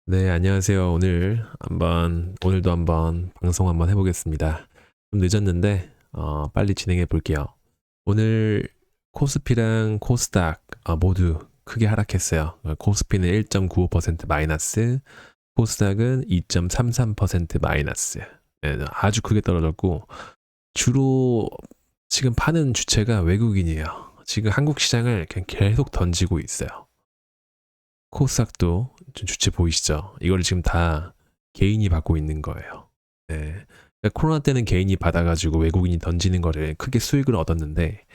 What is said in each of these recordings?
네, 안녕하세요. 오늘도 한번 방송 한번 해보겠습니다. 좀 늦었는데, 빨리 진행해 볼게요. 오늘 코스피랑 코스닥 모두 크게 하락했어요. 코스피는 1.95% 마이너스, 코스닥은 2.33% 마이너스. 네, 아주 크게 떨어졌고, 주로 지금 파는 주체가 외국인이에요. 지금 한국 시장을 그냥 계속 던지고 있어요. 코스닥도 좀 주체 보이시죠? 이걸 지금 다 개인이 받고 있는 거예요. 네. 그러니까 코로나 때는 개인이 받아가지고 외국인이 던지는 거를 크게 수익을 얻었는데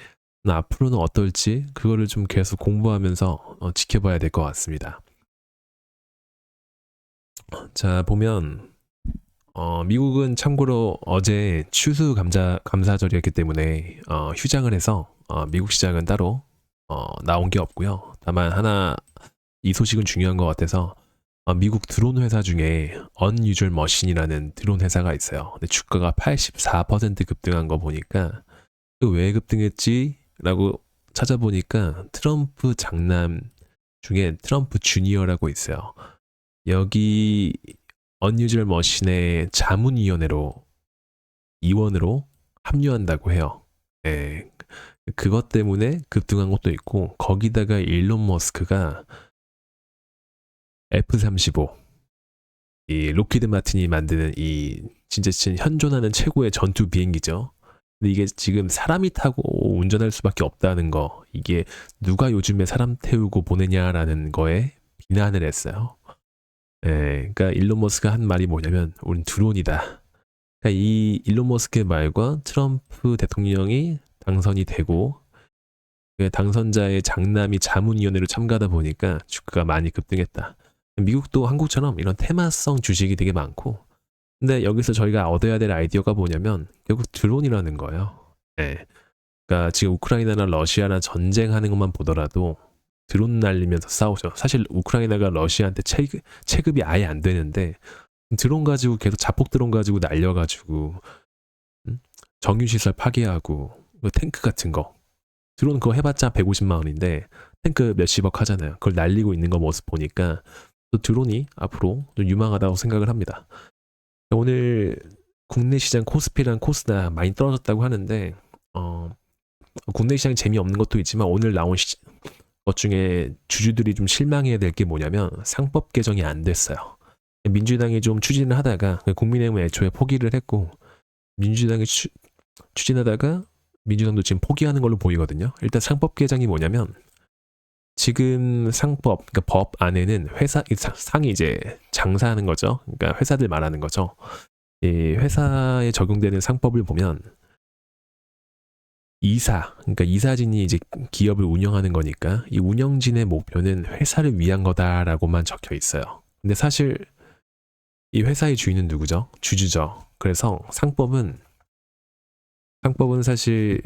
앞으로는 어떨지 그거를 좀 계속 공부하면서 지켜봐야 될 것 같습니다. 자, 보면 미국은 참고로 어제 감사절이었기 때문에 휴장을 해서 미국 시장은 따로 나온 게 없고요. 다만 하나 이 소식은 중요한 것 같아서 미국 드론 회사 중에 Unusual Machine이라는 드론 회사가 있어요. 근데 주가가 84% 급등한 거 보니까 왜 급등했지라고 찾아보니까 트럼프 장남 중에 트럼프 주니어라고 있어요. 여기 Unusual Machine의 자문위원회로 의원으로 합류한다고 해요. 예, 그것 때문에 급등한 것도 있고 거기다가 일론 머스크가 F-35 이 로키드 마틴이 만드는 이 진짜 현존하는 최고의 전투 비행기죠. 근데 이게 지금 사람이 타고 운전할 수밖에 없다는 거, 이게 누가 요즘에 사람 태우고 보내냐라는 거에 비난을 했어요. 예, 그러니까 일론 머스크가 한 말이 뭐냐면 우린 드론이다. 그러니까 이 일론 머스크의 말과 트럼프 대통령이 당선이 되고 그 당선자의 장남이 자문위원회로 참가하다 보니까 주가가 많이 급등했다. 미국도 한국처럼 이런 테마성 주식이 되게 많고, 근데 여기서 저희가 얻어야 될 아이디어가 뭐냐면 결국 드론이라는 거예요. 네. 그러니까 지금 우크라이나나 러시아나 전쟁하는 것만 보더라도 드론 날리면서 싸우죠. 사실 우크라이나가 러시아한테 체급이 아예 안 되는데 드론 가지고 계속 자폭 드론 가지고 날려가지고 정유시설 파괴하고 탱크 같은 거 드론 그거 해봤자 150만 원인데 탱크 몇십억 하잖아요. 그걸 날리고 있는 거 모습 보니까 또 드론이 앞으로 좀 유망하다고 생각을 합니다. 오늘 국내 시장 코스피랑 코스닥 많이 떨어졌다고 하는데 국내 시장 재미없는 것도 있지만 오늘 나온 것 중에 주주들이 좀 실망해야 될 게 뭐냐면 상법 개정이 안 됐어요. 민주당이 좀 추진을 하다가 국민의힘은 애초에 포기를 했고 민주당이 추진하다가 민주당도 지금 포기하는 걸로 보이거든요. 일단 상법 개정이 뭐냐면 지금 상법, 그러니까 법 안에는 상이 이제 장사하는 거죠. 그러니까 회사들 말하는 거죠. 이 회사에 적용되는 상법을 보면 그러니까 이사진이 이제 기업을 운영하는 거니까 이 운영진의 목표는 회사를 위한 거다라고만 적혀 있어요. 근데 사실 이 회사의 주인은 누구죠? 주주죠. 그래서 상법은 사실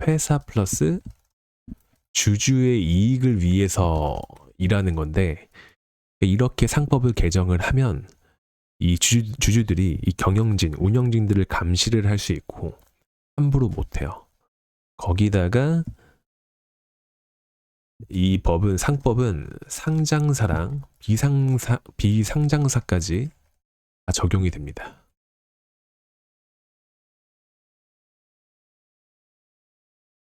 회사 플러스 주주의 이익을 위해서 일하는 건데 이렇게 상법을 개정을 하면 이 주주들이 이 운영진들을 감시를 할 수 있고 함부로 못해요. 거기다가 상법은 상장사랑 비상장사까지 다 적용이 됩니다.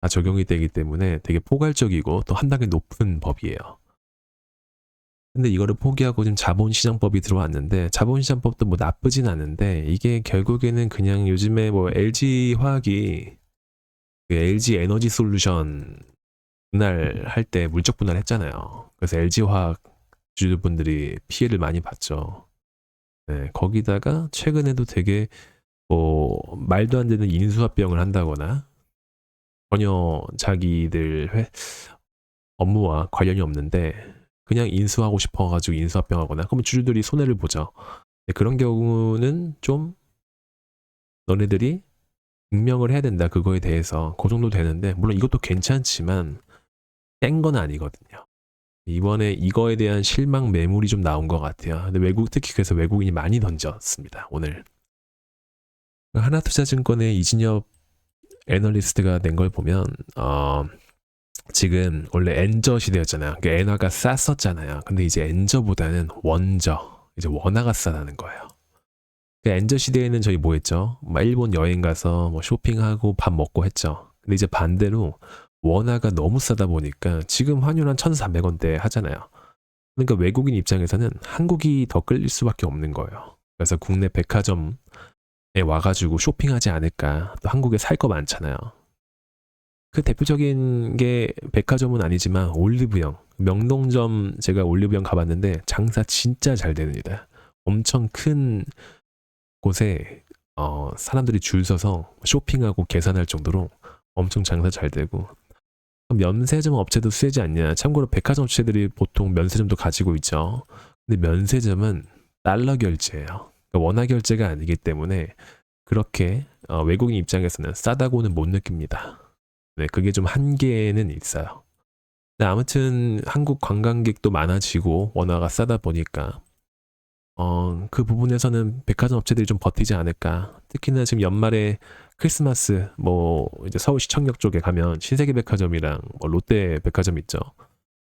다 적용이 되기 때문에 되게 포괄적이고 또 한 단계 높은 법이에요. 근데 이거를 포기하고 지금 자본시장법이 들어왔는데 자본시장법도 뭐 나쁘진 않은데 이게 결국에는 그냥 요즘에 뭐 LG 화학이 LG 에너지 솔루션 분할할 때 물적 분할했잖아요. 그래서 LG 화학 주주분들이 피해를 많이 봤죠. 네, 거기다가 최근에도 되게 뭐 말도 안 되는 인수합병을 한다거나 전혀 자기들 업무와 관련이 없는데 그냥 인수하고 싶어가지고 인수합병하거나 그러면 주주들이 손해를 보죠. 그런 경우는 좀 너네들이 증명을 해야 된다 그거에 대해서 그 정도 되는데 물론 이것도 괜찮지만 깬 건 아니거든요. 이번에 이거에 대한 실망 매물이 좀 나온 것 같아요. 근데 특히 그래서 외국인이 많이 던졌습니다. 오늘 하나투자증권의 이진엽 애널리스트가 낸 걸 보면 지금 원래 엔저 시대였잖아요. 그러니까 엔화가 쌌었잖아요. 근데 이제 엔저보다는 원저, 이제 원화가 싸다는 거예요. 엔저 시대에는 저희 뭐 했죠? 막 일본 여행 가서 뭐 쇼핑하고 밥 먹고 했죠. 근데 이제 반대로 원화가 너무 싸다 보니까 지금 환율 한 1,400원대 하잖아요. 그러니까 외국인 입장에서는 한국이 더 끌릴 수밖에 없는 거예요. 그래서 국내 백화점에 와가지고 쇼핑하지 않을까. 또 한국에 살 거 많잖아요. 그 대표적인 게 백화점은 아니지만 올리브영, 명동점 제가 올리브영 가봤는데 장사 진짜 잘 됩니다. 엄청 큰 곳에 사람들이 줄 서서 쇼핑하고 계산할 정도로 엄청 장사 잘 되고 면세점 업체도 세지 않냐. 참고로 백화점 업체들이 보통 면세점도 가지고 있죠. 근데 면세점은 달러 결제예요. 그러니까 원화 결제가 아니기 때문에 그렇게 외국인 입장에서는 싸다고는 못 느낍니다. 네, 그게 좀 한계는 있어요. 근데 아무튼 한국 관광객도 많아지고 원화가 싸다 보니까 그 부분에서는 백화점 업체들이 좀 버티지 않을까. 특히나 지금 연말에 크리스마스 뭐 이제 서울 시청역 쪽에 가면 신세계 백화점이랑 뭐 롯데 백화점 있죠.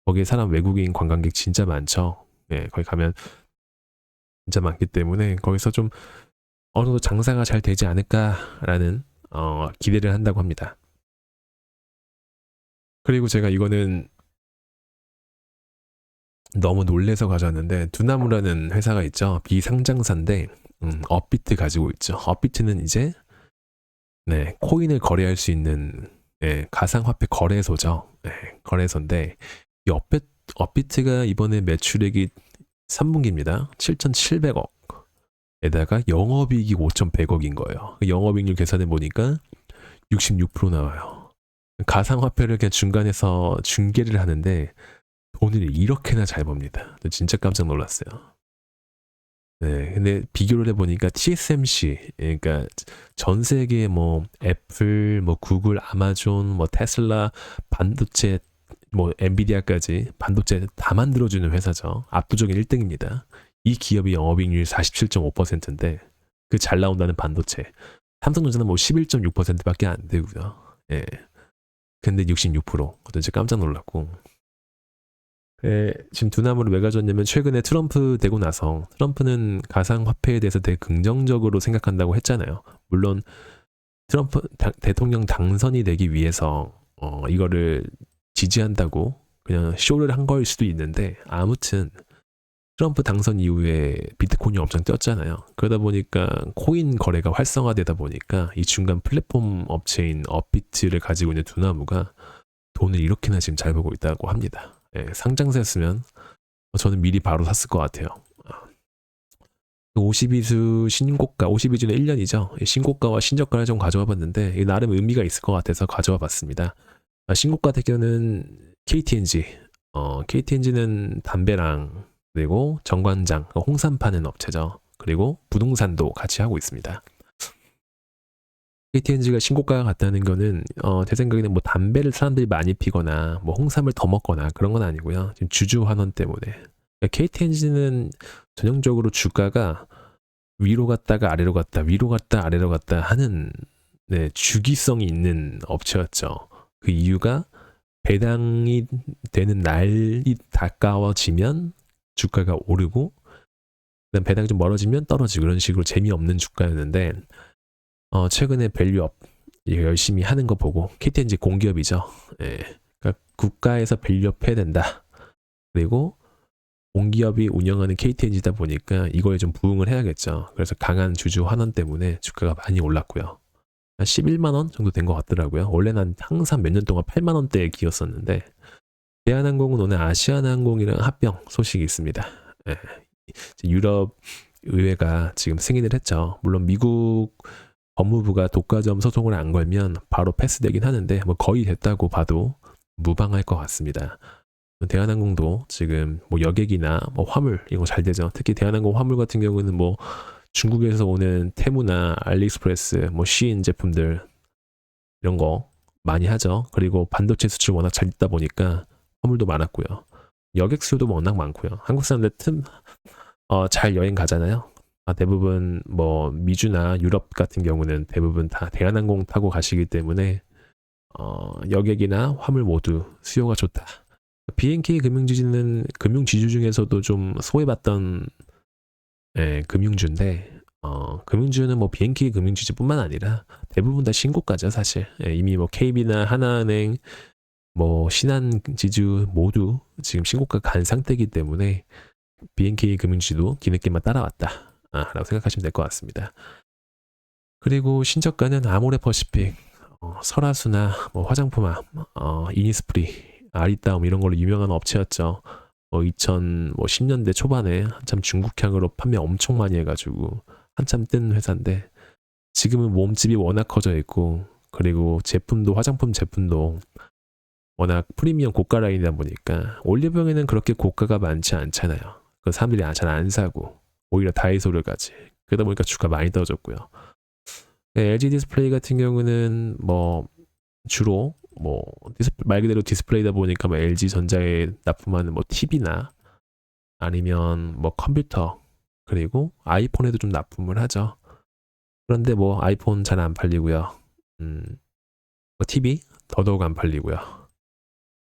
거기에 사람 외국인 관광객 진짜 많죠. 네, 거기 가면 진짜 많기 때문에 거기서 좀 어느 정도 장사가 잘 되지 않을까라는 기대를 한다고 합니다. 그리고 제가 이거는 너무 놀래서 가져왔는데 두나무라는 회사가 있죠. 비상장사인데 업비트 가지고 있죠. 업비트는 이제 네, 코인을 거래할 수 있는 가상화폐 거래소죠. 네, 거래소인데 이 업비트가 이번에 매출액이 3분기입니다. 7,700억. 에다가 영업이익이 5,100억인 거예요. 영업이익률 계산해 보니까 66% 나와요. 가상화폐를 그냥 중간에서 중개를 하는데 돈을 이렇게나 잘 법니다. 진짜 깜짝 놀랐어요. 네, 근데 비교를 해보니까 TSMC, 그러니까 전 세계 뭐 애플, 뭐 구글, 아마존, 뭐 테슬라, 반도체, 뭐 엔비디아까지 반도체 다 만들어주는 회사죠. 압도적인 1등입니다. 이 기업이 영업이익률 47.5%인데 그 잘 나온다는 반도체. 삼성전자는 뭐 11.6%밖에 안 되고요. 예. 근데 66%. 그것도 진짜 깜짝 놀랐고. 지금 두나무를 왜 가져왔냐면 최근에 트럼프 되고 나서 트럼프는 가상화폐에 대해서 되게 긍정적으로 생각한다고 했잖아요. 물론 트럼프 대통령 당선이 되기 위해서 이거를 지지한다고 그냥 쇼를 한 거일 수도 있는데 아무튼 트럼프 당선 이후에 비트코인이 엄청 뛰었잖아요. 그러다 보니까 코인 거래가 활성화되다 보니까 이 중간 플랫폼 업체인 업비트를 가지고 있는 두나무가 돈을 이렇게나 지금 잘 벌고 있다고 합니다. 예, 상장세였으면 저는 미리 바로 샀을 것 같아요. 52주 신고가, 52주는 1년이죠. 신고가와 신저가를 좀 가져와 봤는데 나름 의미가 있을 것 같아서 가져와 봤습니다. 신고가 대표는 KTNG. KTNG는 담배랑 그리고 정관장, 홍삼 파는 업체죠. 그리고 부동산도 같이 하고 있습니다. KTNG가 신고가가 같다는 거는 제 생각에는 뭐 담배를 사람들이 많이 피거나 뭐 홍삼을 더 먹거나 그런 건 아니고요. 지금 주주 환원 때문에. 그러니까 KTNG는 전형적으로 주가가 위로 갔다가 아래로 갔다, 위로 갔다 아래로 갔다 하는 주기성이 있는 업체였죠. 그 이유가 배당이 되는 날이 가까워지면 주가가 오르고 그다음 배당이 좀 멀어지면 떨어지고 이런 식으로 재미없는 주가였는데 최근에 밸류업 열심히 하는 거 보고 KTNG 공기업이죠. 예. 그러니까 국가에서 밸류업 해야 된다. 그리고 공기업이 운영하는 KTNG다 보니까 이거에 좀 부응을 해야겠죠. 그래서 강한 주주 환원 때문에 주가가 많이 올랐고요. 한 11만 원 정도 된 것 같더라고요. 원래는 항상 몇 년 동안 8만 원대에 기었었는데 대한항공은 오늘 아시아나항공이랑 합병 소식이 있습니다. 예. 유럽 의회가 지금 승인을 했죠. 물론 미국 법무부가 독과점 소송을 안 걸면 바로 패스되긴 하는데 뭐 거의 됐다고 봐도 무방할 것 같습니다. 대한항공도 지금 뭐 여객이나 뭐 화물 이런 거 잘 되죠. 특히 대한항공 화물 같은 경우는 뭐 중국에서 오는 테무나 알리익스프레스, 뭐 시인 제품들 이런 거 많이 하죠. 그리고 반도체 수출 워낙 잘 있다 보니까 화물도 많았고요. 여객 수요도 워낙 많고요. 한국 사람들 잘 여행 가잖아요. 대부분 뭐 미주나 유럽 같은 경우는 대부분 다 대한항공 타고 가시기 때문에 여객이나 화물 모두 수요가 좋다. BNK 금융지주는 금융지주 중에서도 좀 소외받던 예, 금융주인데 금융주는 뭐 BNK 금융지주뿐만 아니라 대부분 다 신고가죠 사실. 예, 이미 뭐 KB나 하나은행, 뭐 신한지주 모두 지금 신고가 간 상태이기 때문에 BNK 금융지도 뒤늦게만 따라왔다. 라고 생각하시면 될 것 같습니다. 그리고 신저가는 아모레퍼시픽, 설화수나 뭐 화장품업, 이니스프리, 아리따움 이런 걸로 유명한 업체였죠. 2010년대 초반에 한참 중국향으로 판매 엄청 많이 해가지고 한참 뜬 회사인데 지금은 몸집이 워낙 커져 있고 그리고 제품도 화장품 제품도 워낙 프리미엄 고가 라인이다 보니까 올리브영에는 그렇게 고가가 많지 않잖아요. 그 사람들이 잘 안 사고 오히려 다이소를 가지. 그러다 보니까 주가 많이 떨어졌고요. LG 디스플레이 같은 경우는 뭐 주로 뭐 말 그대로 디스플레이다 보니까 뭐 LG 전자에 납품하는 뭐 TV나 아니면 뭐 컴퓨터 그리고 아이폰에도 좀 납품을 하죠. 그런데 뭐 아이폰 잘 안 팔리고요. 뭐 TV 더더욱 안 팔리고요.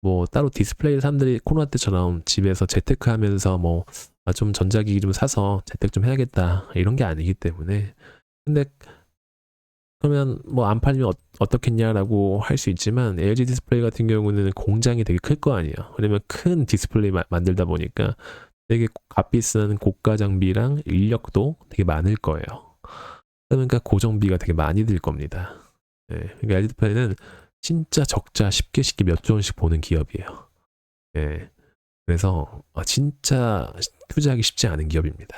뭐 따로 디스플레이를 사람들이 코로나 때처럼 집에서 재테크하면서 뭐 좀 전자기기 좀 사서 재테크 좀 해야겠다 이런 게 아니기 때문에 근데 그러면 뭐 안 팔리면 어떻겠냐라고 할 수 있지만 LG 디스플레이 같은 경우는 공장이 되게 클 거 아니에요. 왜냐면 큰 디스플레이 만들다 보니까 되게 값비싼 고가 장비랑 인력도 되게 많을 거예요. 그러니까 고정비가 되게 많이 들 겁니다. 네, 그러니까 LG 디스플레이는 진짜 적자 쉽게 몇 조 원씩 보는 기업이에요. 네, 그래서 진짜 투자하기 쉽지 않은 기업입니다.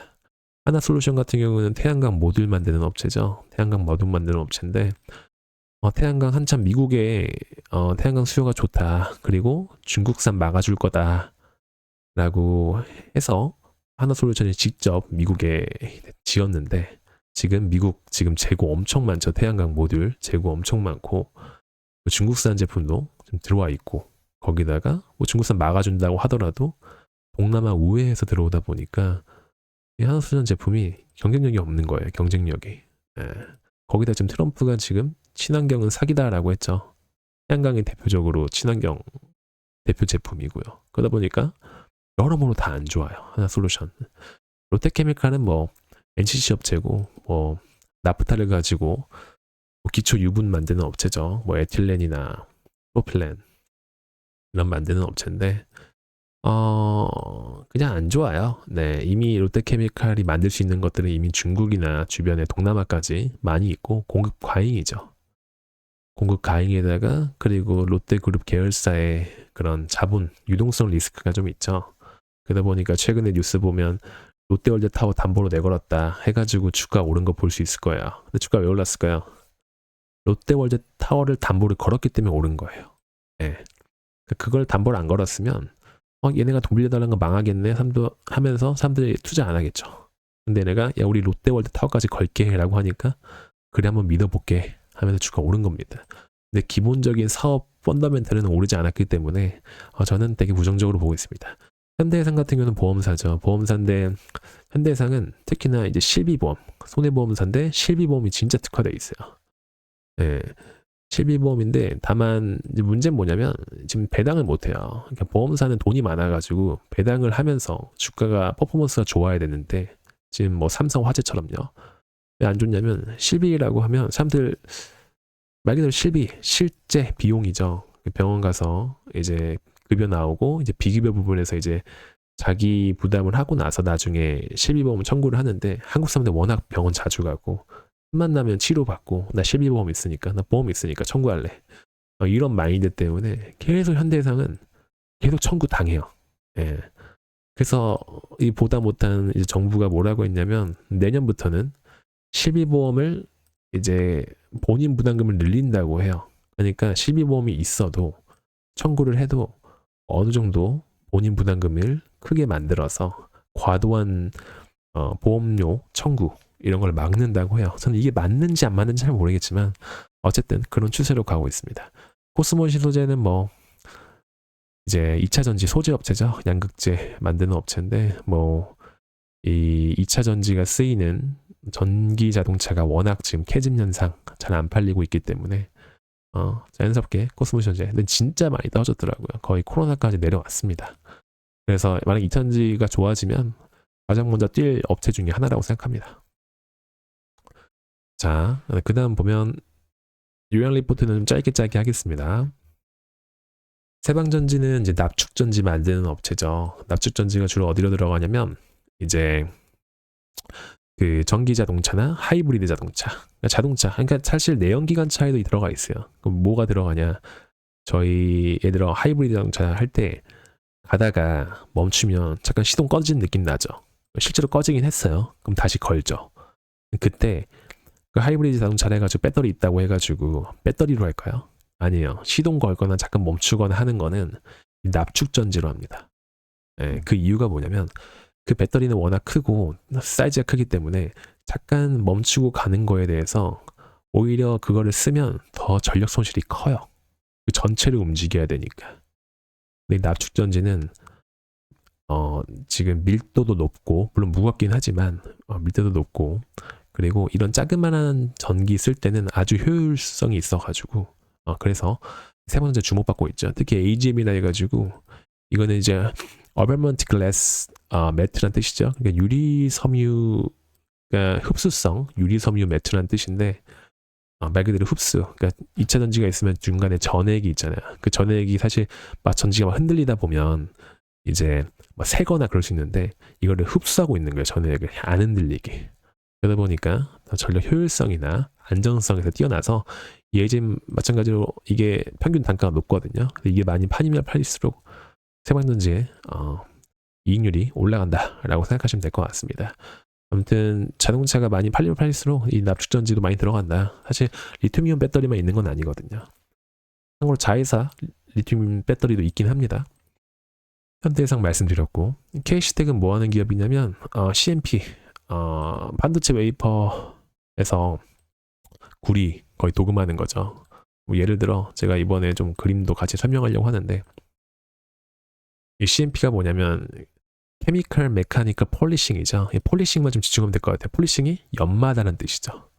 하나솔루션 같은 경우는 태양광 모듈 만드는 업체죠. 태양광 모듈 만드는 업체인데 태양광 한참 미국에 태양광 수요가 좋다. 그리고 중국산 막아줄 거다. 라고 해서 하나솔루션이 직접 미국에 지었는데 지금 재고 엄청 많죠. 태양광 모듈 재고 엄청 많고 중국산 제품도 좀 들어와 있고 거기다가 뭐 중국산 막아준다고 하더라도 동남아 우회해서 들어오다 보니까 이 하나솔루션 제품이 경쟁력이 없는 거예요. 경쟁력이. 예. 거기다 지금 트럼프가 지금 친환경은 사기다라고 했죠. 태양광이 대표적으로 친환경 대표 제품이고요. 그러다 보니까 여러모로 다 안 좋아요. 하나솔루션. 롯데케미칼은 뭐 NCC 업체고 뭐 나프타를 가지고 뭐 기초 유분 만드는 업체죠. 뭐 에틸렌이나 프로필렌 이런 만드는 업체인데 그냥 안 좋아요. 네, 이미 롯데케미칼이 만들 수 있는 것들은 이미 중국이나 주변에 동남아까지 많이 있고 공급 과잉이죠. 공급 과잉에다가 그리고 롯데그룹 계열사의 그런 자본 유동성 리스크가 좀 있죠. 그러다 보니까 최근에 뉴스 보면 롯데월드타워 담보로 내걸었다 해가지고 주가 오른 거 볼 수 있을 거예요. 근데 주가 왜 올랐을까요? 롯데월드타워를 담보를 걸었기 때문에 오른 거예요. 네. 그걸 담보를 안 걸었으면 얘네가 돈 빌려달라는 거 망하겠네 하면서 사람들이 투자 안 하겠죠. 근데 얘네가 야 우리 롯데월드타워까지 걸게 라고 하니까 그래 한번 믿어볼게 하면서 주가 오른 겁니다. 근데 기본적인 사업 펀더멘탈은 오르지 않았기 때문에 저는 되게 부정적으로 보고 있습니다. 현대해상 같은 경우는 보험사죠. 보험사인데 현대해상은 특히나 이제 실비보험, 손해보험사인데 실비보험이 진짜 특화되어 있어요. 네. 실비보험인데 다만 이제 문제는 뭐냐면 지금 배당을 못해요. 그러니까 보험사는 돈이 많아가지고 배당을 하면서 주가가 퍼포먼스가 좋아야 되는데 지금 뭐 삼성화재처럼요. 왜 안 좋냐면 실비라고 하면 사람들 말 그대로 실제 비용이죠. 병원 가서 이제 급여 나오고 이제 비급여 부분에서 이제 자기 부담을 하고 나서 나중에 실비보험 청구를 하는데 한국 사람들 워낙 병원 자주 가고 틈만 나면 치료받고 나 실비보험 있으니까 나 보험 있으니까 청구할래. 이런 마인드 때문에 계속 현대해상은 계속 청구 당해요. 예. 그래서 이 보다 못한 이제 정부가 뭐라고 했냐면 내년부터는 실비보험을 이제 본인 부담금을 늘린다고 해요. 그러니까 실비보험이 있어도 청구를 해도 어느 정도 본인 부담금을 크게 만들어서 과도한 보험료 청구 이런 걸 막는다고 해요. 저는 이게 맞는지 안 맞는지 잘 모르겠지만 어쨌든 그런 추세로 가고 있습니다. 코스모시 소재는 뭐 이제 2차 전지 소재 업체죠. 양극재 만드는 업체인데 뭐 이 2차 전지가 쓰이는 전기 자동차가 워낙 지금 캐즘 현상 잘 안 팔리고 있기 때문에 자연스럽게 코스모시 소재 근데 진짜 많이 떨어졌더라고요. 거의 코로나까지 내려왔습니다. 그래서 만약 2차 전지가 좋아지면 가장 먼저 뛸 업체 중에 하나라고 생각합니다. 자, 그 다음 보면 요약 리포트는 좀 짧게 하겠습니다. 세방전지는 이제 납축전지 만드는 업체죠. 납축전지가 주로 어디로 들어가냐면 이제 그 전기 자동차나 하이브리드 자동차, 그러니까 사실 내연기관차에도 들어가 있어요. 그럼 뭐가 들어가냐? 저희 예를 들어 하이브리드 자동차 할 때 가다가 멈추면 잠깐 시동 꺼진 느낌 나죠. 실제로 꺼지긴 했어요. 그럼 다시 걸죠. 그때 그 하이브리드 자동차를 해가지고 배터리 있다고 해가지고 배터리로 할까요? 아니에요. 시동 걸거나 잠깐 멈추거나 하는 거는 납축전지로 합니다. 네, 그 이유가 뭐냐면 그 배터리는 워낙 크고 사이즈가 크기 때문에 잠깐 멈추고 가는 거에 대해서 오히려 그거를 쓰면 더 전력 손실이 커요. 그 전체를 움직여야 되니까. 근데 납축전지는 지금 밀도도 높고 물론 무겁긴 하지만 밀도도 높고 그리고 이런 자그마한 전기 쓸 때는 아주 효율성이 있어가지고 그래서 세 번째 주목받고 있죠. 특히 AGM이라 해가지고 이거는 이제 어벤먼트 글래스 매트란 뜻이죠. 그러니까 유리 섬유, 그러니까 흡수성 유리 섬유 매트란 뜻인데 말 그대로 흡수. 그러니까 2차 전지가 있으면 중간에 전액이 있잖아요. 그 전액이 사실 막 전지가 막 흔들리다 보면 이제 막 새거나 그럴 수 있는데 이거를 흡수하고 있는 거예요. 전액을 안 흔들리게. 그러다 보니까 전력 효율성이나 안정성에서 뛰어나서 예전 마찬가지로 이게 평균 단가가 높거든요. 근데 이게 많이 팔리면 팔릴수록 세방전지의 이익률이 올라간다라고 생각하시면 될 것 같습니다. 아무튼 자동차가 많이 팔리면 팔릴수록 이 납축전지도 많이 들어간다. 사실 리튬이온 배터리만 있는 건 아니거든요. 참고로 자회사 리튬 배터리도 있긴 합니다. 현대해상 말씀드렸고 K시텍은 뭐 하는 기업이냐면 CMP 반도체 웨이퍼에서 구리 거의 도금하는 거죠. 뭐 예를 들어 제가 이번에 좀 그림도 같이 설명하려고 하는데 이 CMP가 뭐냐면 케미컬 메카니컬 폴리싱이죠. 이 폴리싱만 좀 집중하면 될 것 같아요. 폴리싱이 연마다는 뜻이죠.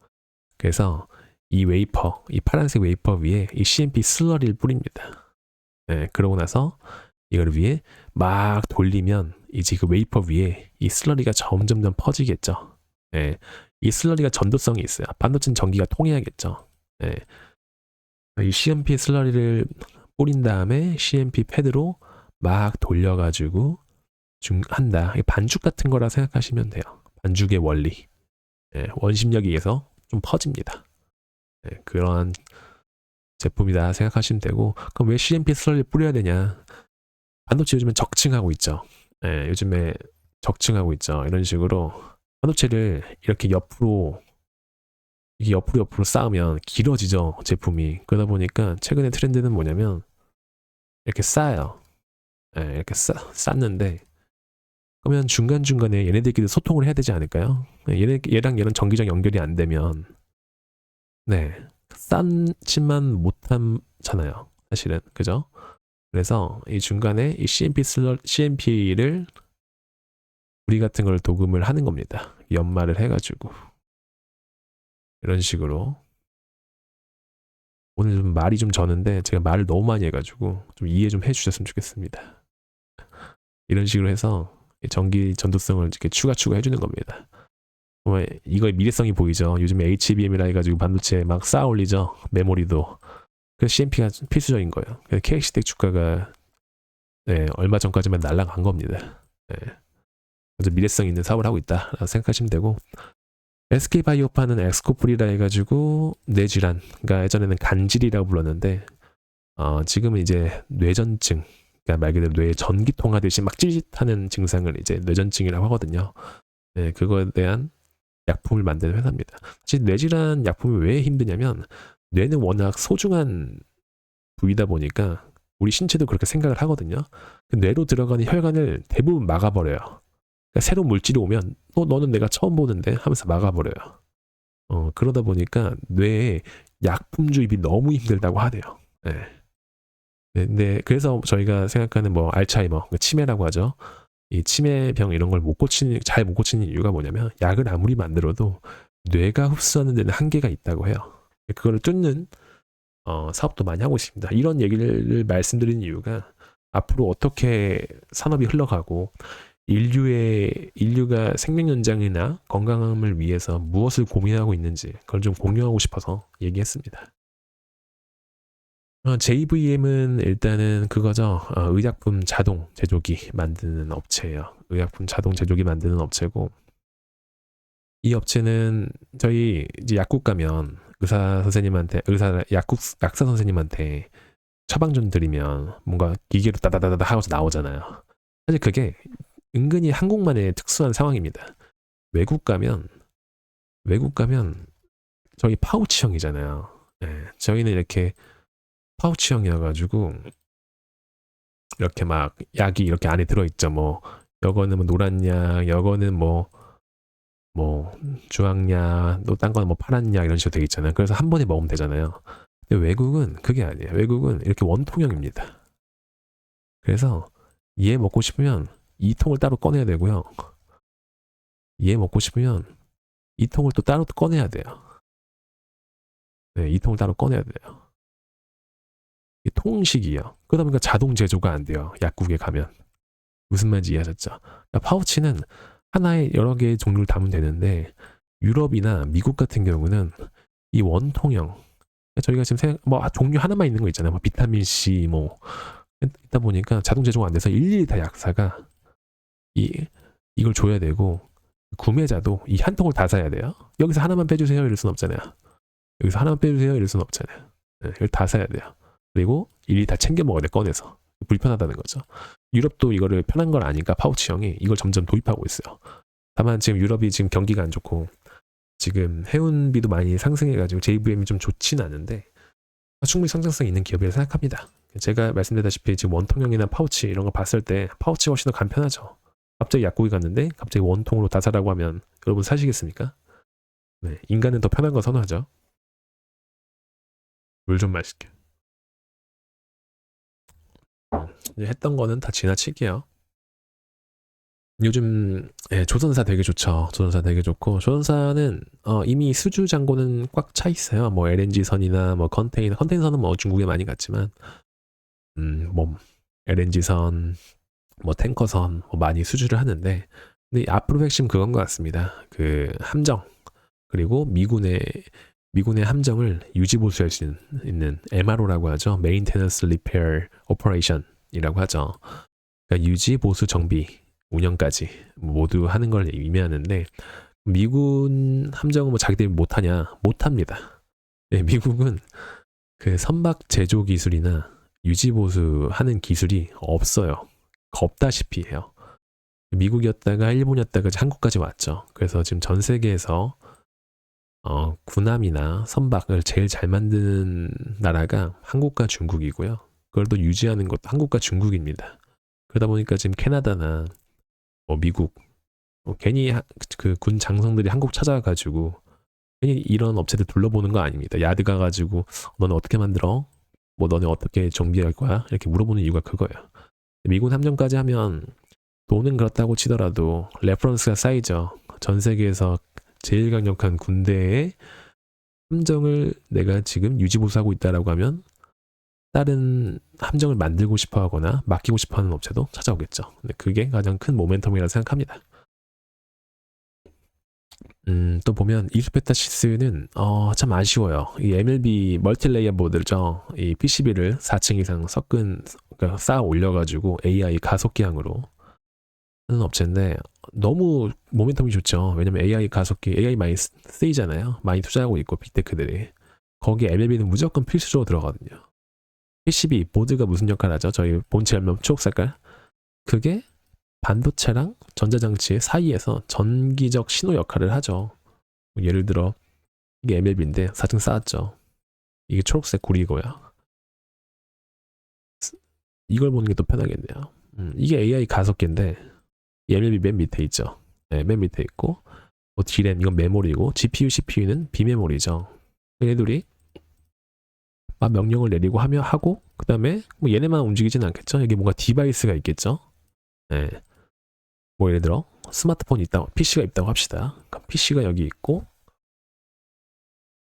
그래서 이 웨이퍼, 이 파란색 웨이퍼 위에 이 CMP 슬러리를 뿌립니다. 네, 그러고 나서 이걸 위에 막 돌리면 이제 그 웨이퍼 위에 이 슬러리가 점점점 퍼지겠죠. 네, 이 슬러리가 전도성이 있어요. 반도체는 전기가 통해야겠죠. 네, 이 CMP 슬러리를 뿌린 다음에 CMP 패드로 막 돌려가지고 한다. 반죽 같은 거라 생각하시면 돼요. 반죽의 원리. 네, 원심력에 의해서 좀 퍼집니다. 네, 그러한 제품이다 생각하시면 되고 그럼 왜 CMP 슬러리를 뿌려야 되냐? 반도체 요즘에 적층하고 있죠. 네, 요즘에 적층하고 있죠. 이런 식으로 반도체를 이렇게 옆으로 쌓으면 길어지죠. 제품이. 그러다 보니까 최근에 트렌드는 뭐냐면 이렇게 쌓아요. 네, 이렇게 쌓는데 그러면 중간중간에 얘네들끼리 소통을 해야 되지 않을까요? 얘랑 얘랑 전기적 연결이 안 되면 네, 쌓지만 못하잖아요. 사실은. 그죠? 그래서 이 중간에 이 CMP를 우리 같은 걸 도금을 하는 겁니다. 연마를 해가지고 이런 식으로 오늘 좀 말이 좀 저는데 제가 말을 너무 많이 해가지고 좀 이해 좀 해주셨으면 좋겠습니다. 이런 식으로 해서 전기 전도성을 이렇게 추가 해주는 겁니다. 정말 이거의 미래성이 보이죠. 요즘에 HBM이라 해가지고 반도체 막 쌓아 올리죠. 메모리도. 그래서 CMP가 필수적인 거예요. 그래서 KC텍 주가가 네, 얼마 전까지만 날아간 겁니다. 네. 그래서 미래성 있는 사업을 하고 있다라고 생각하시면 되고 SK바이오파는 엑스코플이라 해가지고 뇌질환, 그러니까 예전에는 간질이라고 불렀는데 지금은 이제 뇌전증, 그러니까 말 그대로 뇌에 전기 통하듯이 막 찌릿하는 증상을 이제 뇌전증이라고 하거든요. 네, 그거에 대한 약품을 만드는 회사입니다. 사실 뇌질환 약품이 왜 힘드냐면 뇌는 워낙 소중한 부위다 보니까 우리 신체도 그렇게 생각을 하거든요. 그 뇌로 들어가는 혈관을 대부분 막아버려요. 그러니까 새로운 물질이 오면 너는 내가 처음 보는데 하면서 막아버려요. 그러다 보니까 뇌에 약품 주입이 너무 힘들다고 하네요. 네. 네, 그래서 저희가 생각하는 뭐 알츠하이머, 치매라고 하죠. 이 치매병 이런 걸 잘 못 고치는 이유가 뭐냐면 약을 아무리 만들어도 뇌가 흡수하는 데는 한계가 있다고 해요. 그거를 뚫는 사업도 많이 하고 있습니다. 이런 얘기를 말씀드리는 이유가 앞으로 어떻게 산업이 흘러가고 인류가 생명 연장이나 건강함을 위해서 무엇을 고민하고 있는지 그걸 좀 공유하고 싶어서 얘기했습니다. JVM은 일단은 그거죠. 의약품 자동 제조기 만드는 업체예요. 의약품 자동 제조기 만드는 업체고, 이 업체는 저희 이제 약국 가면 약사 선생님한테 처방전 드리면 뭔가 기계로 따다다다 하고서 나오잖아요. 사실 그게 은근히 한국만의 특수한 상황입니다. 외국 가면 저희 파우치형이잖아요. 네, 저희는 이렇게 파우치형이어가지고 이렇게 막 약이 이렇게 안에 들어있죠. 뭐 여거는 뭐 노란 약, 여거는 뭐 주황약, 또 딴 거는 뭐 파란 약 이런 식으로 되어 있잖아요. 그래서 한 번에 먹으면 되잖아요. 근데 외국은 그게 아니에요. 외국은 이렇게 원통형입니다. 그래서 얘 먹고 싶으면 이 통을 따로 꺼내야 되고요. 얘 먹고 싶으면 이 통을 또 따로 꺼내야 돼요. 네, 이 통을 따로 꺼내야 돼요. 이게 통식이에요. 그러다 보니까 자동 제조가 안 돼요. 약국에 가면. 무슨 말인지 이해하셨죠? 그러니까 파우치는 하나의 여러 개의 종류를 담으면 되는데, 유럽이나 미국 같은 경우는 이 원통형, 저희가 지금 종류 하나만 있는 거 있잖아요. 뭐 비타민 C 있다 보니까 자동 제조가 안 돼서 일일이 다 약사가 이걸 줘야 되고, 구매자도 이 한 통을 다 사야 돼요. 여기서 하나만 빼주세요 이럴 순 없잖아요. 여기서 하나만 빼주세요 이럴 순 없잖아요. 네, 이걸 다 사야 돼요. 그리고 일일이 다 챙겨 먹어야 돼, 꺼내서. 불편하다는 거죠. 유럽도 이거를 편한 걸 아니까 파우치형이 이걸 점점 도입하고 있어요. 다만 지금 유럽이 지금 경기가 안 좋고 지금 해운비도 많이 상승해가지고 JVM이 좀 좋진 않은데 충분히 성장성이 있는 기업이라고 생각합니다. 제가 말씀드렸다시피 지금 원통형이나 파우치 이런 거 봤을 때 파우치가 훨씬 더 간편하죠. 갑자기 약국에 갔는데 갑자기 원통으로 다 사라고 하면 여러분 사시겠습니까? 네, 인간은 더 편한 거 선호하죠. 물 좀 마실게. 했던 거는 다 지나칠게요. 요즘 조선사 되게 좋죠. 조선사 되게 좋고, 조선사는 이미 수주 잔고는 꽉 차 있어요. 뭐 LNG선이나 뭐 컨테이너선은 뭐 중국에 많이 갔지만, 뭐 LNG선, 뭐 탱커선 뭐 많이 수주를 하는데, 근데 앞으로 핵심 그건 것 같습니다. 그 함정, 그리고 미군의 함정을 유지 보수할 수 있는 MRO라고 하죠. Maintenance Repair Operation이라고 하죠. 그러니까 유지 보수 정비 운영까지 모두 하는 걸 의미하는데, 미군 함정은 뭐 자기들이 못하냐? 못합니다. 네, 미국은 그 선박 제조 기술이나 유지 보수하는 기술이 없어요. 없다시피 해요. 미국이었다가 일본이었다가 한국까지 왔죠. 그래서 지금 전 세계에서 군함이나 선박을 제일 잘 만드는 나라가 한국과 중국이고요. 그걸 또 유지하는 것도 한국과 중국입니다. 그러다 보니까 지금 캐나다나 미국 괜히 그 군 장성들이 한국 찾아가지고 괜히 이런 업체들 둘러보는 거 아닙니다. 야드 가가지고 너네 어떻게 만들어? 뭐 너네 어떻게 정비할 거야? 이렇게 물어보는 이유가 그거예요. 미군 함정까지 하면 돈은 그렇다고 치더라도 레퍼런스가 쌓이죠. 전 세계에서 제일 강력한 군대의 함정을 내가 지금 유지보수하고 있다라고 하면 다른 함정을 만들고 싶어 하거나 맡기고 싶어 하는 업체도 찾아오겠죠. 근데 그게 가장 큰 모멘텀이라고 생각합니다. 또 보면 이스페타시스는 참 아쉬워요. 이 MLB 멀티레이어 보드죠. 이 PCB를 4층 이상 그러니까 쌓아 올려가지고 AI 가속기항으로 하는 업체인데 너무 모멘텀이 좋죠. 왜냐면 AI 가속기, AI 많이 쓰이잖아요. 많이 투자하고 있고 빅테크들이. 거기에 MLB는 무조건 필수적으로 들어가거든요. PCB 보드가 무슨 역할을 하죠? 저희 본체 열면 초록색깔. 그게 반도체랑 전자장치 사이에서 전기적 신호 역할을 하죠. 예를 들어 이게 MLB인데 4층 쌓았죠. 이게 초록색 구리고요. 이걸 보는 게 더 편하겠네요. 이게 AI 가속기인데 MLB 맨 밑에 있죠. 네, 맨 밑에 있고 뭐 D램 이건 메모리고 GPU, CPU는 비메모리죠. 얘네들이 막 명령을 내리고 하고 그 다음에 뭐 얘네만 움직이진 않겠죠. 여기 뭔가 디바이스가 있겠죠. 네. 뭐 예를 들어 스마트폰이 있다고 PC가 있다고 합시다. 그러니까 PC가 여기 있고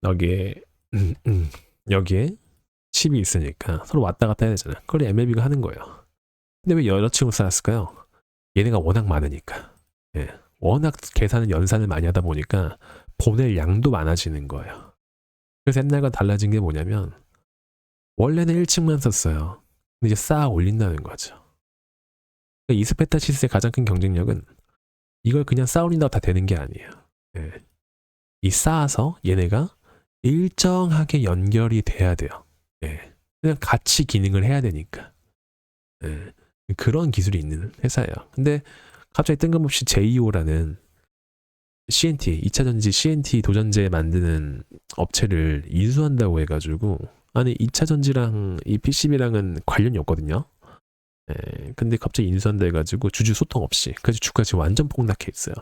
여기에 칩이 있으니까 서로 왔다 갔다 해야 되잖아요. 그걸 MLB가 하는 거예요. 근데 왜 여러 층을 쌓았을까요? 얘네가 워낙 많으니까. 예. 워낙 계산을 연산을 많이 하다 보니까 보낼 양도 많아지는 거예요. 그래서 옛날과 달라진 게 뭐냐면 원래는 1층만 썼어요. 근데 이제 쌓아 올린다는 거죠. 그러니까 이스페타시스의 가장 큰 경쟁력은 이걸 그냥 쌓아 올린다고 다 되는 게 아니에요. 예. 이 쌓아서 얘네가 일정하게 연결이 돼야 돼요. 예. 그냥 같이 기능을 해야 되니까. 예. 그런 기술이 있는 회사예요. 근데 갑자기 뜬금없이 JEO라는 CNT, 2차전지 CNT 도전제 만드는 업체를 인수한다고 해가지고, 아니 2차전지랑 이 PCB랑은 관련이 없거든요. 예, 근데 갑자기 인수한다 해가지고 주주 소통 없이, 그래서 주가 지금 완전 폭락해 있어요.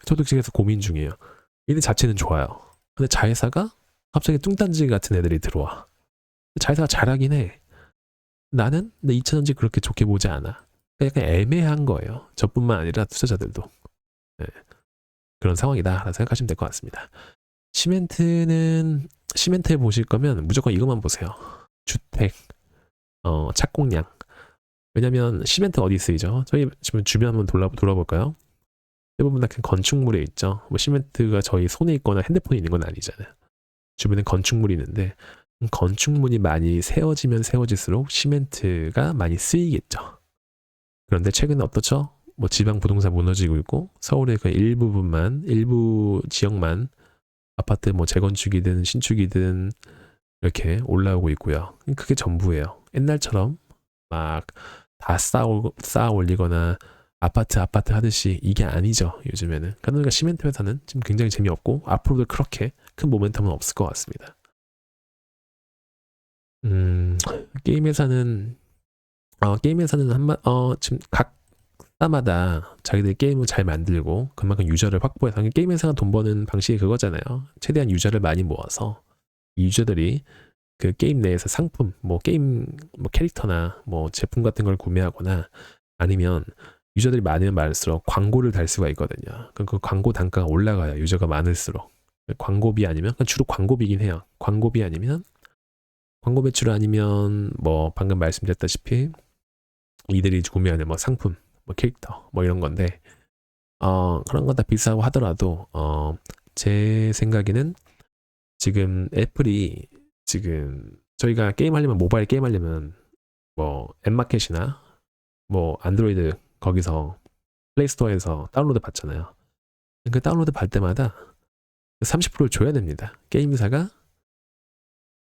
저도 그래서 고민 중이에요. 얘네 자체는 좋아요. 근데 자회사가 갑자기 뚱딴지 같은 애들이 들어와. 자회사가 잘하긴 해. 나는 내 2차전지 그렇게 좋게 보지 않아. 그러니까 약간 애매한 거예요. 저뿐만 아니라 투자자들도. 예, 그런 상황이다 라고 생각하시면 될 것 같습니다. 시멘트에 보실 거면 무조건 이것만 보세요. 주택, 착공량. 왜냐면 시멘트 어디 쓰이죠? 저희 지금 주변 한번 돌아볼까요? 대부분 다 그냥 건축물에 있죠. 뭐 시멘트가 저희 손에 있거나 핸드폰에 있는 건 아니잖아요. 주변에 건축물이 있는데 건축물이 많이 세워지면 세워질수록 시멘트가 많이 쓰이겠죠. 그런데 최근에 어떻죠? 뭐 지방 부동산 무너지고 있고 서울의 그 일부 지역만 아파트 뭐 재건축이든 신축이든 이렇게 올라오고 있고요. 그게 전부예요. 옛날처럼 막 다 쌓아 올리거나 아파트 하듯이 이게 아니죠. 요즘에는. 그러니까 시멘트 회사는 지금 굉장히 재미없고 앞으로도 그렇게 큰 모멘텀은 없을 것 같습니다. 게임 회사는 지금 각 회사마다 자기들 게임을 잘 만들고 그만큼 유저를 확보해서 게임 회사가 돈 버는 방식이 그거잖아요. 최대한 유저를 많이 모아서 이 유저들이 그 게임 내에서 상품, 뭐 게임 뭐 캐릭터나 뭐 제품 같은 걸 구매하거나 아니면 유저들이 많으면 많을수록 광고를 달 수가 있거든요. 그럼 그 광고 단가가 올라가요. 유저가 많을수록. 광고비 아니면 주로 광고비긴 해요. 광고비 아니면 광고 매출 아니면 뭐 방금 말씀드렸다시피 이들이 구매하는 뭐 상품, 뭐 캐릭터 뭐 이런 건데 그런 건 다 비싸고 하더라도 제 생각에는 지금 애플이 지금 저희가 게임 하려면 모바일 게임 하려면 뭐 앱마켓이나 뭐 안드로이드 거기서 플레이스토어에서 다운로드 받잖아요. 그 다운로드 받을 때마다 30%를 줘야 됩니다. 게임사가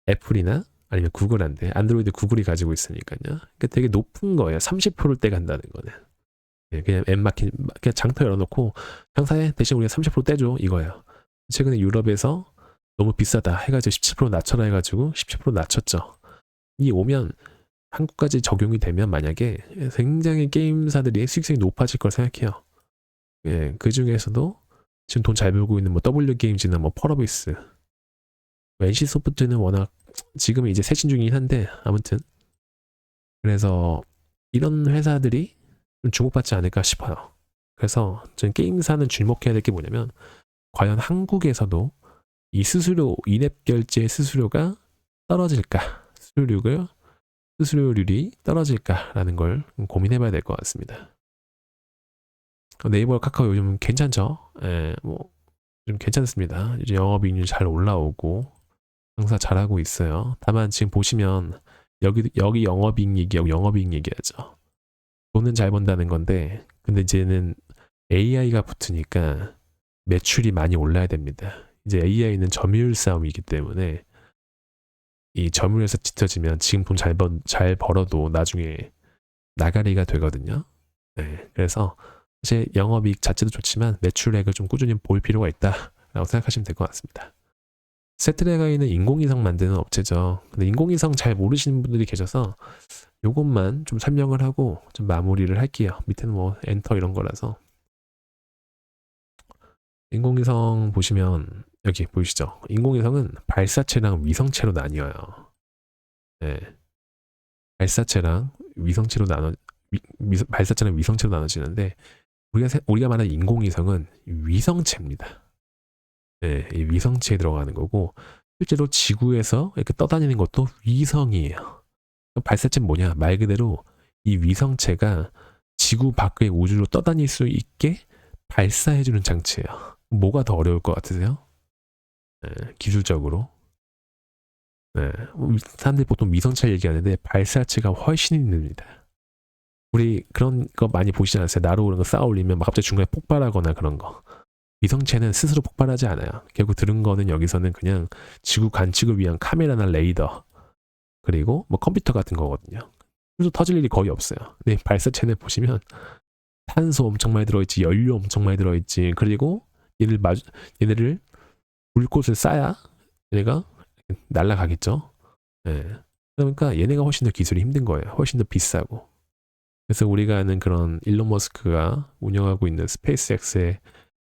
애플이나 아니면 구글한테 안드로이드 구글이 가지고 있으니까요. 그러니까 되게 높은 거예요. 30%대 간다는 거는. 그냥 앱마켓 그냥 장터 열어놓고 장사해 대신 우리가 30% 떼줘 이거예요. 최근에 유럽에서 너무 비싸다 해가지고 17% 낮춰라 해가지고 17% 낮췄죠. 이 오면 한국까지 적용이 되면 만약에 굉장히 게임사들이 수익성이 높아질 걸 생각해요. 예, 그 중에서도 지금 돈 잘 벌고 있는 뭐 W게임즈나 뭐 펄어비스, NC소프트는 워낙 지금은 이제 쇄신 중이긴 한데 아무튼 그래서 이런 회사들이 좀 주목받지 않을까 싶어요. 그래서 저는 게임사는 주목해야 될 게 뭐냐면 과연 한국에서도 이 수수료, 인앱 결제 수수료가 떨어질까? 수수료율이 떨어질까라는 걸 고민해봐야 될 것 같습니다. 네이버, 카카오 요즘 괜찮죠? 예, 뭐 좀 괜찮습니다. 이제 영업이익률 잘 올라오고 장사 잘하고 있어요. 다만 지금 보시면 여기 영업이익 얘기하고 영업이익 얘기하죠. 돈은 잘 번다는 건데 근데 이제는 AI가 붙으니까 매출이 많이 올라야 됩니다. 이제 AI는 점유율 싸움이기 때문에 이 점유율에서 짙어지면 지금 돈 잘 벌어도 나중에 나가리가 되거든요. 네, 그래서 사실 영업이익 자체도 좋지만 매출액을 좀 꾸준히 볼 필요가 있다라고 생각하시면 될 것 같습니다. 세트레가이는 인공위성 만드는 업체죠. 근데 인공위성 잘 모르시는 분들이 계셔서 요것만 좀 설명을 하고 좀 마무리를 할게요. 밑에는 뭐 엔터 이런 거라서. 인공위성 보시면 여기 보이시죠? 인공위성은 발사체랑 위성체로 나뉘어요. 네. 발사체랑 위성체로 나눠지는데 우리가 말하는 인공위성은 위성체입니다. 네, 이 위성체에 들어가는 거고 실제로 지구에서 이렇게 떠다니는 것도 위성이에요. 발사체는 뭐냐? 말 그대로 이 위성체가 지구 밖의 우주로 떠다닐 수 있게 발사해주는 장치예요. 뭐가 더 어려울 것 같으세요? 네, 기술적으로. 네, 사람들이 보통 미성차 얘기하는데 발사체가 훨씬 힘듭니다. 우리 그런 거 많이 보시지 않았어요? 나로 그런 거 쌓아 올리면 막 갑자기 중간에 폭발하거나 그런 거. 위성체는 스스로 폭발하지 않아요. 결국 들은 거는 여기서는 그냥 지구 관측을 위한 카메라나 레이더 그리고 뭐 컴퓨터 같은 거거든요. 그래서 터질 일이 거의 없어요. 근데 발사체는 보시면 탄소 엄청 많이 들어있지, 연료 엄청 많이 들어있지, 그리고 얘네를 불꽃을 쏴야 얘네가 날아가겠죠. 네. 그러니까 얘네가 훨씬 더 기술이 힘든 거예요. 훨씬 더 비싸고. 그래서 우리가 아는 그런 일론 머스크가 운영하고 있는 스페이스X의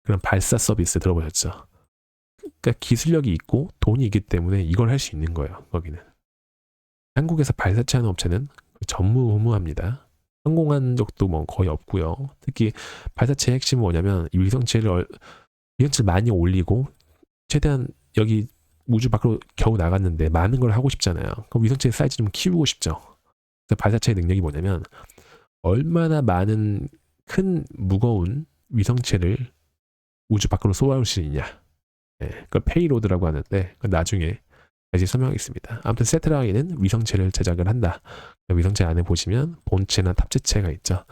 그런 발사 서비스 들어보셨죠? 그러니까 기술력이 있고 돈이 있기 때문에 이걸 할 수 있는 거예요. 거기는. 한국에서 발사체 하는 업체는 전무후무합니다. 성공한 적도 뭐 거의 없고요. 특히 발사체의 핵심은 뭐냐면 이 위성체를 많이 올리고 최대한 여기 우주 밖으로 겨우 나갔는데 많은 걸 하고 싶잖아요. 그럼 위성체의 사이즈 좀 키우고 싶죠. 그래서 발사체의 능력이 뭐냐면 얼마나 많은 큰 무거운 위성체를 우주 밖으로 쏘아올 수 있냐. 네, 그걸 페이로드라고 하는데 나중에 다시 설명하겠습니다. 아무튼 세트라이는 위성체를 제작을 한다. 위성체 안에 보시면 본체나 탑재체가 있죠.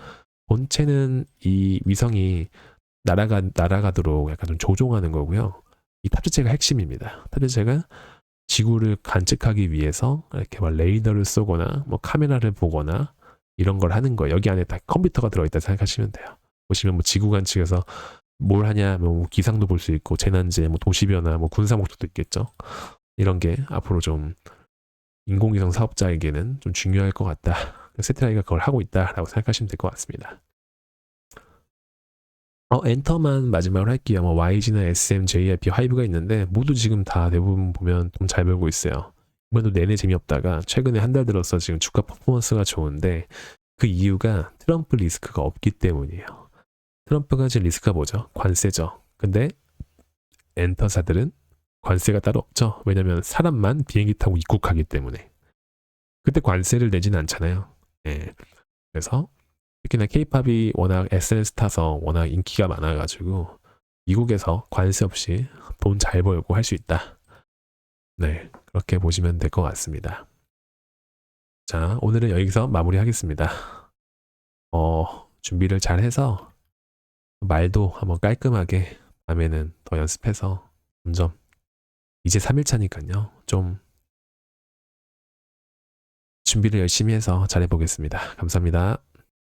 본체는 이 위성이 날아가도록 약간 좀 조종하는 거고요. 이 탑재체가 핵심입니다. 탑재체가 지구를 관측하기 위해서 이렇게 막 레이더를 쏘거나 뭐 카메라를 보거나 이런 걸 하는 거예요. 여기 안에 다 컴퓨터가 들어있다 생각하시면 돼요. 보시면 뭐 지구 관측에서 뭘 하냐, 뭐 기상도 볼 수 있고 재난재, 뭐 도시변화, 뭐 군사 목적도 있겠죠. 이런 게 앞으로 좀 인공위성 사업자에게는 좀 중요할 것 같다. 세트라이가 그걸 하고 있다라고 생각하시면 될 것 같습니다. 엔터만 마지막으로 할게요. 뭐 YG나 SM, JYP, 하이브가 있는데 모두 지금 다 대부분 보면 돈 잘 벌고 있어요. 이번에도 내내 재미없다가 최근에 한 달 들어서 지금 주가 퍼포먼스가 좋은데 그 이유가 트럼프 리스크가 없기 때문이에요. 트럼프가 지금 리스크가 뭐죠? 관세죠. 근데 엔터사들은 관세가 따로 없죠. 왜냐면 사람만 비행기 타고 입국하기 때문에. 그때 관세를 내지는 않잖아요. 예. 그래서 특히나 케이팝이 워낙 SNS 타서 워낙 인기가 많아가지고 미국에서 관세 없이 돈 잘 벌고 할 수 있다. 네, 그렇게 보시면 될 것 같습니다. 자, 오늘은 여기서 마무리하겠습니다. 준비를 잘 해서 말도 한번 깔끔하게 다음에는 더 연습해서 점점 이제 3일차니까요. 좀 준비를 열심히 해서 잘해보겠습니다. 감사합니다.